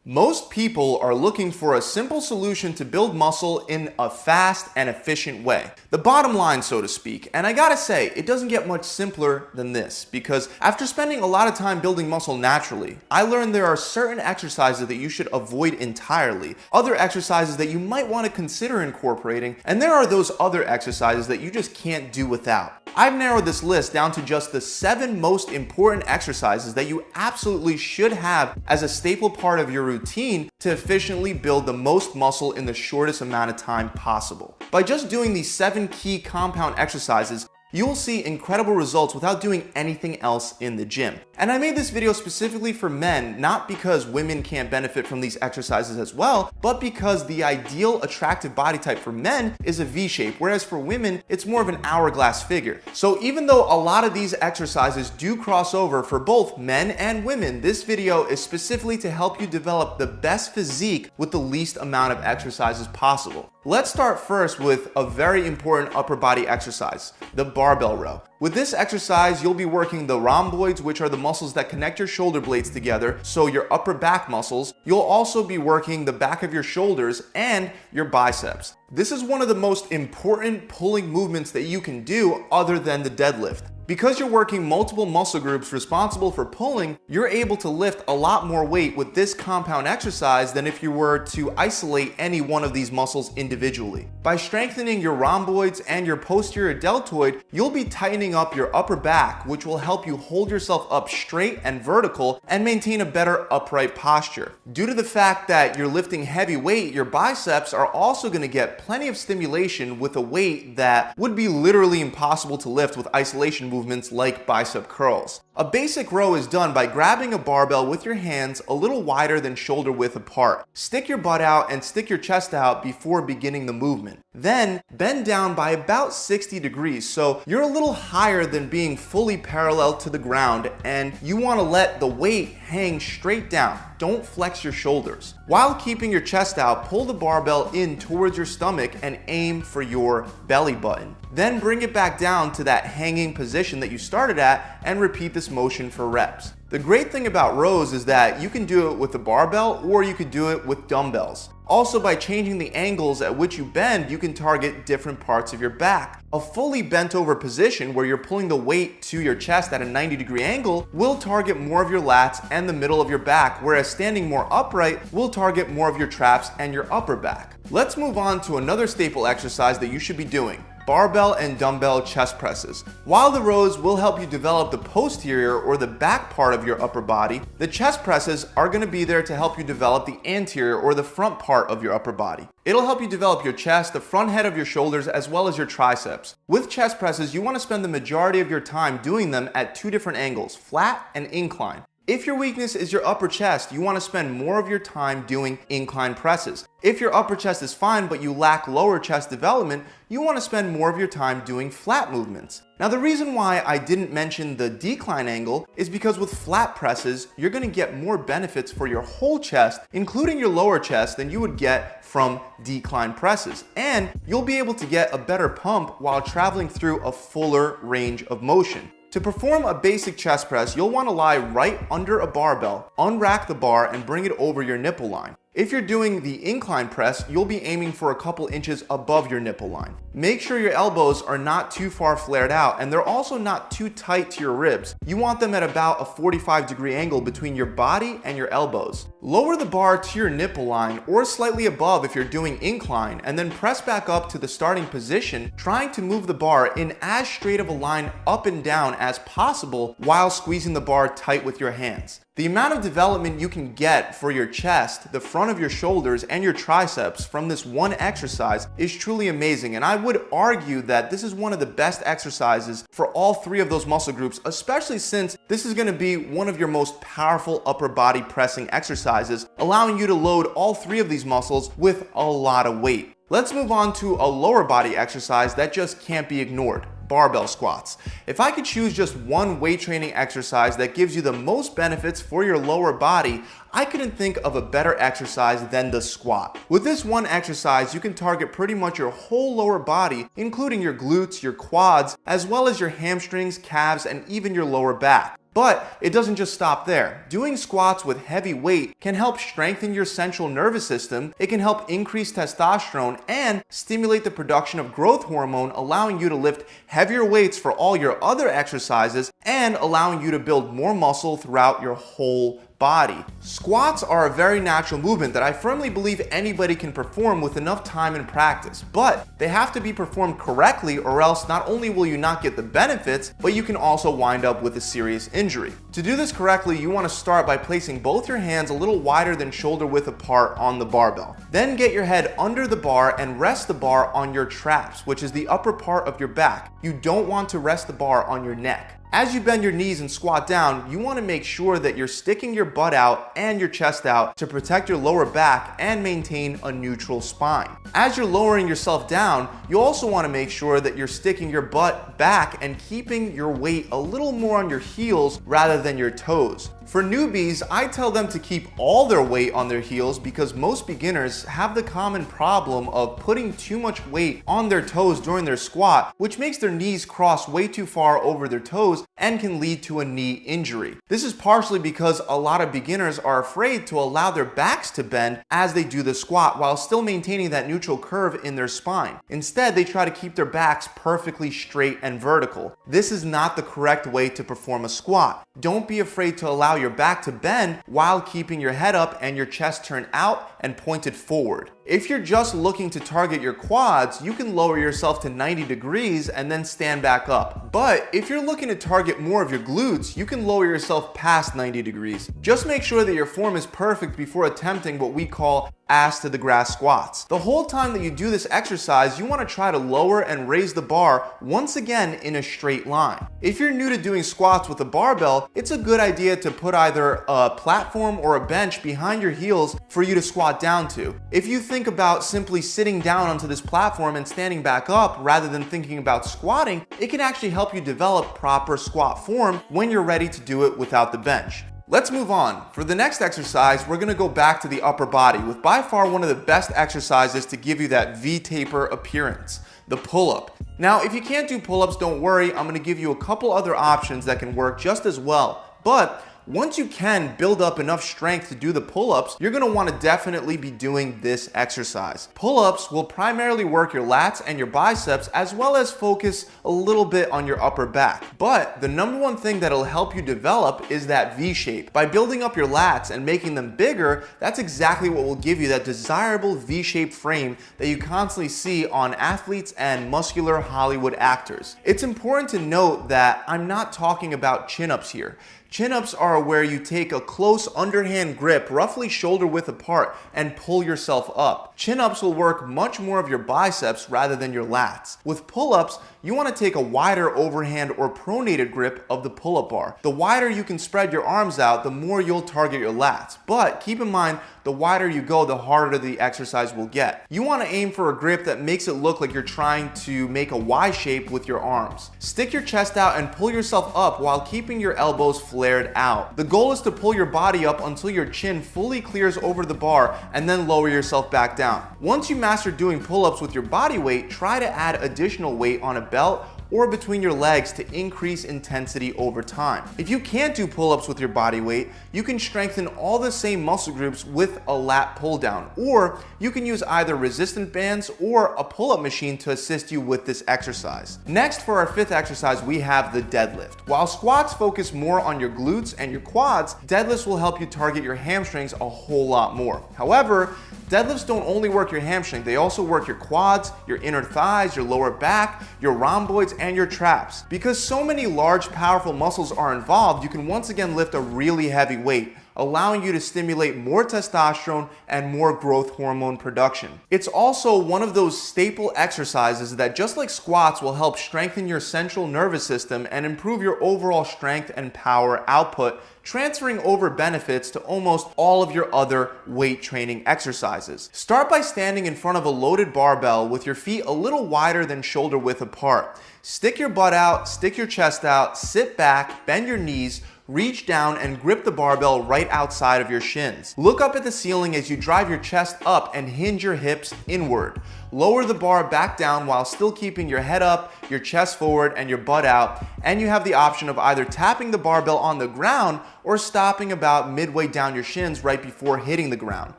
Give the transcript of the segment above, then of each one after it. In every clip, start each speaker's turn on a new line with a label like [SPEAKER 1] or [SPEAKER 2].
[SPEAKER 1] Most people are looking for a simple solution to build muscle in a fast and efficient way. The bottom line, so to speak. And I gotta say, it doesn't get much simpler than this, because after spending a lot of time building muscle naturally, I learned there are certain exercises that you should avoid entirely, other exercises that you might want to consider incorporating, and there are those other exercises that you just can't do without. I've narrowed this list down to just the 7 most important exercises that you absolutely should have as a staple part of your routine to efficiently build the most muscle in the shortest amount of time possible. By just doing these 7 key compound exercises, you will see incredible results without doing anything else in the gym. And I made this video specifically for men, not because women can't benefit from these exercises as well, but because the ideal attractive body type for men is a V shape, whereas for women, it's more of an hourglass figure. So even though a lot of these exercises do cross over for both men and women, this video is specifically to help you develop the best physique with the least amount of exercises possible. Let's start first with a very important upper body exercise, the barbell row. With this exercise, you'll be working the rhomboids, which are the muscles that connect your shoulder blades together, so your upper back muscles. You'll also be working the back of your shoulders and your biceps. This is one of the most important pulling movements that you can do other than the deadlift. Because you're working multiple muscle groups responsible for pulling, you're able to lift a lot more weight with this compound exercise than if you were to isolate any one of these muscles individually. By strengthening your rhomboids and your posterior deltoid, you'll be tightening up your upper back, which will help you hold yourself up straight and vertical and maintain a better upright posture. Due to the fact that you're lifting heavy weight, your biceps are also going to get plenty of stimulation with a weight that would be literally impossible to lift with isolation movements like bicep curls. A basic row is done by grabbing a barbell with your hands a little wider than shoulder width apart. Stick your butt out and stick your chest out before beginning the movement. Then bend down by about 60 degrees, so you're a little higher than being fully parallel to the ground, and you want to let the weight hang straight down. Don't flex your shoulders. While keeping your chest out, pull the barbell in towards your stomach and aim for your belly button. Then bring it back down to that hanging position that you started at and repeat this motion for reps. The great thing about rows is that you can do it with a barbell or you could do it with dumbbells. Also, by changing the angles at which you bend, you can target different parts of your back. A fully bent over position where you're pulling the weight to your chest at a 90-degree angle will target more of your lats and the middle of your back, whereas standing more upright will target more of your traps and your upper back. Let's move on to another staple exercise that you should be doing: barbell and dumbbell chest presses. While the rows will help you develop the posterior or the back part of your upper body, the chest presses are going to be there to help you develop the anterior or the front part of your upper body. It'll help you develop your chest, the front head of your shoulders, as well as your triceps. With chest presses, you want to spend the majority of your time doing them at 2 different angles, flat and incline. If your weakness is your upper chest, you want to spend more of your time doing incline presses. If your upper chest is fine but you lack lower chest development, you want to spend more of your time doing flat movements. Now, the reason why I didn't mention the decline angle is because with flat presses, you're going to get more benefits for your whole chest, including your lower chest, than you would get from decline presses. And you'll be able to get a better pump while traveling through a fuller range of motion. To perform a basic chest press, you'll want to lie right under a barbell, unrack the bar, and bring it over your nipple line. If you're doing the incline press, you'll be aiming for a couple inches above your nipple line. Make sure your elbows are not too far flared out and they're also not too tight to your ribs. You want them at about a 45-degree angle between your body and your elbows. Lower the bar to your nipple line or slightly above if you're doing incline, and then press back up to the starting position, trying to move the bar in as straight of a line up and down as possible while squeezing the bar tight with your hands. The amount of development you can get for your chest, the front of your shoulders, and your triceps from this one exercise is truly amazing, and I would argue that this is one of the best exercises for all 3 of those muscle groups, especially since this is going to be one of your most powerful upper body pressing exercises, allowing you to load all 3 of these muscles with a lot of weight. Let's move on to a lower body exercise that just can't be ignored: barbell squats. If I could choose just one weight training exercise that gives you the most benefits for your lower body, I couldn't think of a better exercise than the squat. With this one exercise, you can target pretty much your whole lower body, including your glutes, your quads, as well as your hamstrings, calves, and even your lower back. But it doesn't just stop there. Doing squats with heavy weight can help strengthen your central nervous system, it can help increase testosterone, and stimulate the production of growth hormone, allowing you to lift heavier weights for all your other exercises and allowing you to build more muscle throughout your whole body. Squats are a very natural movement that I firmly believe anybody can perform with enough time and practice, but they have to be performed correctly, or else not only will you not get the benefits, but you can also wind up with a serious injury. To do this correctly, you want to start by placing both your hands a little wider than shoulder width apart on the barbell. Then get your head under the bar and rest the bar on your traps, which is the upper part of your back. You don't want to rest the bar on your neck. As you bend your knees and squat down, you want to make sure that you're sticking your butt out and your chest out to protect your lower back and maintain a neutral spine. As you're lowering yourself down, you also want to make sure that you're sticking your butt back and keeping your weight a little more on your heels rather than your toes. For newbies, I tell them to keep all their weight on their heels because most beginners have the common problem of putting too much weight on their toes during their squat, which makes their knees cross way too far over their toes and can lead to a knee injury. This is partially because a lot of beginners are afraid to allow their backs to bend as they do the squat while still maintaining that neutral curve in their spine. Instead, they try to keep their backs perfectly straight and vertical. This is not the correct way to perform a squat. Don't be afraid to allow your back to bend while keeping your head up and your chest turned out and pointed forward. If you're just looking to target your quads, you can lower yourself to 90 degrees and then stand back up. But if you're looking to target more of your glutes, you can lower yourself past 90 degrees. Just make sure that your form is perfect before attempting what we call ass to the grass squats. The whole time that you do this exercise, you want to try to lower and raise the bar once again in a straight line. If you're new to doing squats with a barbell, it's a good idea to put either a platform or a bench behind your heels for you to squat down to. If you think about simply sitting down onto this platform and standing back up rather than thinking about squatting, it can actually help you develop proper squat form when you're ready to do it without the bench. Let's move on. For the next exercise, we're gonna go back to the upper body with by far one of the best exercises to give you that V-taper appearance, the pull-up. Now, if you can't do pull-ups, don't worry, I'm gonna give you a couple other options that can work just as well. But once you can build up enough strength to do the pull-ups, you're gonna wanna definitely be doing this exercise. Pull-ups will primarily work your lats and your biceps as well as focus a little bit on your upper back. But the number one thing that'll help you develop is that V shape. By building up your lats and making them bigger, that's exactly what will give you that desirable V-shaped frame that you constantly see on athletes and muscular Hollywood actors. It's important to note that I'm not talking about chin-ups here. Chin-ups are where you take a close underhand grip, roughly shoulder width apart, and pull yourself up. Chin-ups will work much more of your biceps rather than your lats. With pull-ups, you want to take a wider overhand or pronated grip of the pull-up bar. The wider you can spread your arms out, the more you'll target your lats. But keep in mind, the wider you go, the harder the exercise will get. You want to aim for a grip that makes it look like you're trying to make a Y shape with your arms. Stick your chest out and pull yourself up while keeping your elbows flared out. The goal is to pull your body up until your chin fully clears over the bar and then lower yourself back down. Once you master doing pull-ups with your body weight, try to add additional weight on a belt or between your legs to increase intensity over time. If you can't do pull-ups with your body weight, you can strengthen all the same muscle groups with a lat pull down, or you can use either resistant bands or a pull-up machine to assist you with this exercise. Next, for our fifth exercise, we have the deadlift. While squats focus more on your glutes and your quads, deadlifts will help you target your hamstrings a whole lot more. However, deadlifts don't only work your hamstring, they also work your quads, your inner thighs, your lower back, your rhomboids, and your traps. Because so many large, powerful muscles are involved, you can once again lift a really heavy weight, allowing you to stimulate more testosterone and more growth hormone production. It's also one of those staple exercises that, just like squats, will help strengthen your central nervous system and improve your overall strength and power output, transferring over benefits to almost all of your other weight training exercises. Start by standing in front of a loaded barbell with your feet a little wider than shoulder width apart. Stick your butt out, stick your chest out, sit back, bend your knees, reach down and grip the barbell right outside of your shins. Look up at the ceiling as you drive your chest up and hinge your hips inward. Lower the bar back down while still keeping your head up, your chest forward, and your butt out, and you have the option of either tapping the barbell on the ground or stopping about midway down your shins right before hitting the ground.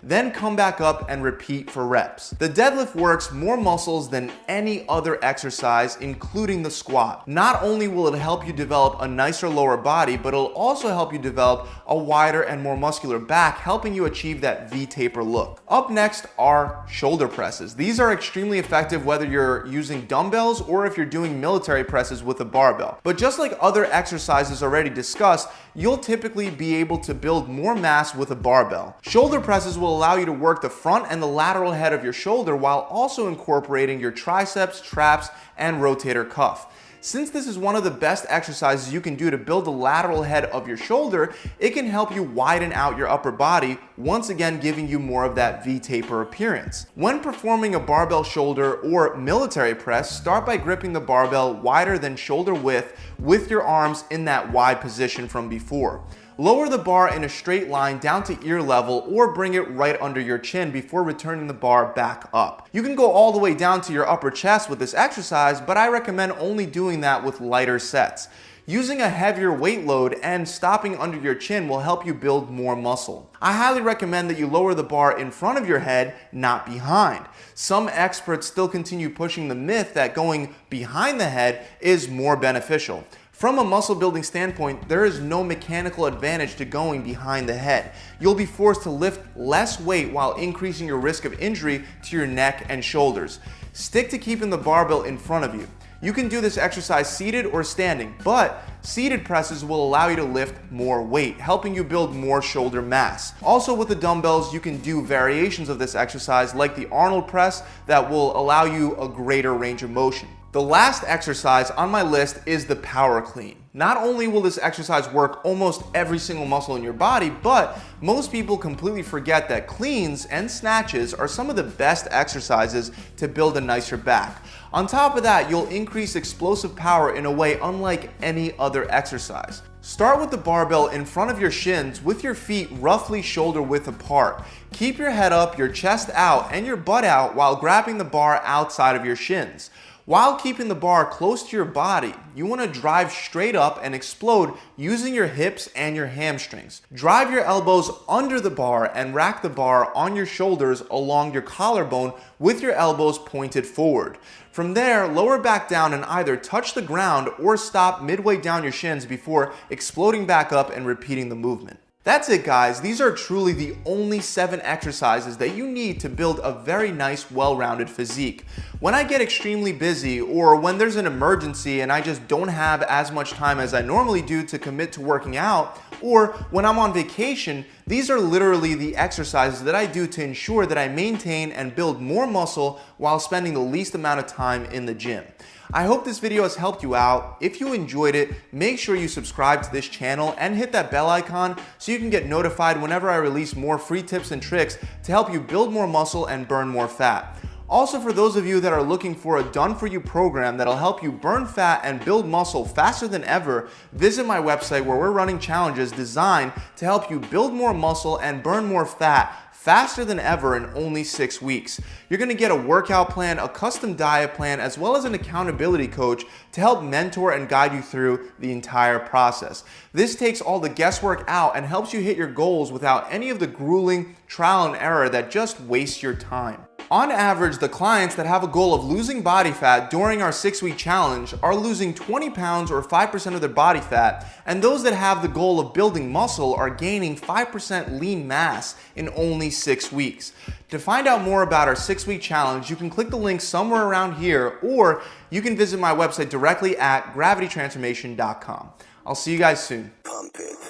[SPEAKER 1] Then come back up and repeat for reps. The deadlift works more muscles than any other exercise, including the squat. Not only will it help you develop a nicer lower body, but it'll also help you develop a wider and more muscular back, helping you achieve that V-taper look. Up next are shoulder presses. These are extremely effective whether you're using dumbbells or if you're doing military presses with a barbell. But just like other exercises already discussed, you'll typically be able to build more mass with a barbell. Shoulder presses will allow you to work the front and the lateral head of your shoulder while also incorporating your triceps, traps, and rotator cuff. Since this is one of the best exercises you can do to build the lateral head of your shoulder, it can help you widen out your upper body, once again giving you more of that V-taper appearance. When performing a barbell shoulder or military press, start by gripping the barbell wider than shoulder width with your arms in that wide position from before. Lower the bar in a straight line down to ear level or bring it right under your chin before returning the bar back up. You can go all the way down to your upper chest with this exercise, but I recommend only doing that with lighter sets. Using a heavier weight load and stopping under your chin will help you build more muscle. I highly recommend that you lower the bar in front of your head, not behind. Some experts still continue pushing the myth that going behind the head is more beneficial. From a muscle building standpoint, there is no mechanical advantage to going behind the head. You'll be forced to lift less weight while increasing your risk of injury to your neck and shoulders. Stick to keeping the barbell in front of you. You can do this exercise seated or standing, but seated presses will allow you to lift more weight, helping you build more shoulder mass. Also with the dumbbells, you can do variations of this exercise like the Arnold press that will allow you a greater range of motion. The last exercise on my list is the power clean. Not only will this exercise work almost every single muscle in your body, but most people completely forget that cleans and snatches are some of the best exercises to build a nicer back. On top of that, you'll increase explosive power in a way unlike any other exercise. Start with the barbell in front of your shins with your feet roughly shoulder width apart. Keep your head up, your chest out, and your butt out while grabbing the bar outside of your shins. While keeping the bar close to your body, you want to drive straight up and explode using your hips and your hamstrings. Drive your elbows under the bar and rack the bar on your shoulders along your collarbone with your elbows pointed forward. From there, lower back down and either touch the ground or stop midway down your shins before exploding back up and repeating the movement. That's it, guys. These are truly the only 7 exercises that you need to build a very nice, well-rounded physique. When I get extremely busy or when there's an emergency and I just don't have as much time as I normally do to commit to working out, or when I'm on vacation, these are literally the exercises that I do to ensure that I maintain and build more muscle while spending the least amount of time in the gym. I hope this video has helped you out. If you enjoyed it, make sure you subscribe to this channel and hit that bell icon so you can get notified whenever I release more free tips and tricks to help you build more muscle and burn more fat. Also, for those of you that are looking for a done-for-you program that'll help you burn fat and build muscle faster than ever, visit my website where we're running challenges designed to help you build more muscle and burn more fat faster than ever in only 6 weeks. You're gonna get a workout plan, a custom diet plan, as well as an accountability coach to help mentor and guide you through the entire process. This takes all the guesswork out and helps you hit your goals without any of the grueling trial and error that just wastes your time. On average, the clients that have a goal of losing body fat during our 6-week challenge are losing 20 pounds or 5% of their body fat, and those that have the goal of building muscle are gaining 5% lean mass in only 6 weeks. To find out more about our 6-week challenge, you can click the link somewhere around here, or you can visit my website directly at gravitytransformation.com. I'll see you guys soon. Pump it.